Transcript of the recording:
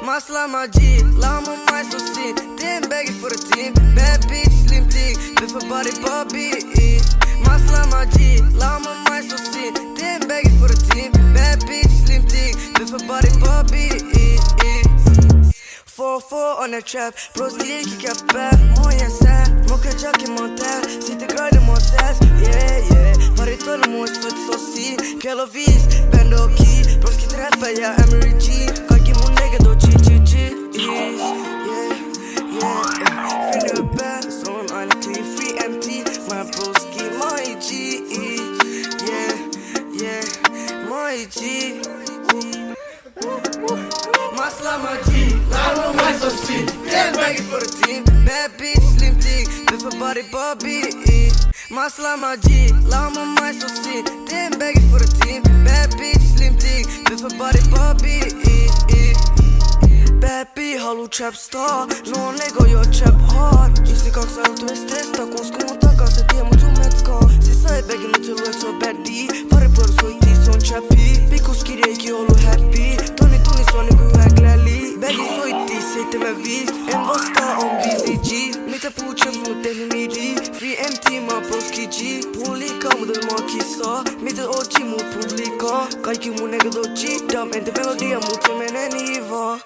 Masla magi, lama mais doce. Tem bag for a team, bad bitch, slim thick. With a body Bobby. Masla magi, lama mais doce. Tem bag for a team, bad bitch, slim thick. With a body Bobby. 4-4 on the trap, broski kick up back. Moja sad, mokre čak i monter. Sitter grind i monsters, yeah. Varje tull mot för så si. Kello vis, bend och key. Broski träffar jag Emery G. Kaki mun lägga då chi. Yeah. Finner a bad, so I'm on a clean free empty. My broski, my G. Yeah, my G. Masla magi, lama mais doce. Tem bag for a team, bad bitch, slim thick. With a body Bobby. Masla magi, lama mais doce. Tem bag for a team, bad bitch, slim thick. With a body Bobby. Bad bitch, halu trap star. No nego jag trap hard. Just как salto är stress, ta kon ska mot taka så det mot met ska. Sisa är bägge mot till så bad D. Pare på så i sån chappy. Biko skiri ki holo happy. Tony Sonic glally. Bägge så i sitter med vis. En vasta om BCG. Mitt på chans mot den midi. Free empty ma broski G. Pulika mot den makisa. Mitt OG mot publika. Kajki mu nega do cheat. Inte melodia mot men en iva.